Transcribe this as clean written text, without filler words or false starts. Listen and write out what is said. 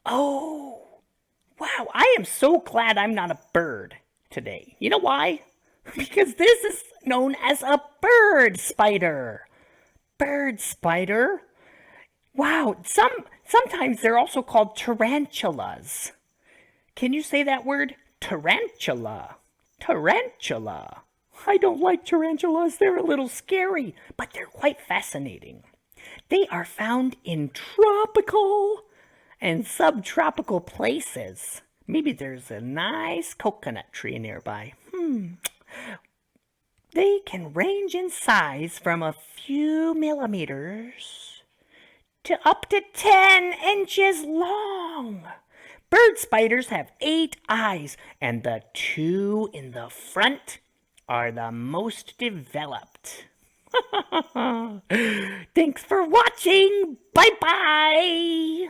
Oh, wow. I am so glad I'm not a bird today. You know why? Because this is known as a bird spider. Bird spider? Wow. Sometimes they're also called tarantulas. Can you say that word? Tarantula. Tarantula. I don't like tarantulas. They're a little scary, but they're quite fascinating. They are found in tropical and subtropical places. Maybe there's a nice coconut tree nearby. They can range in size from a few millimeters to up to 10 inches long. Bird spiders have 8 eyes, and the 2 in the front are the most developed. Thanks for watching. Bye bye.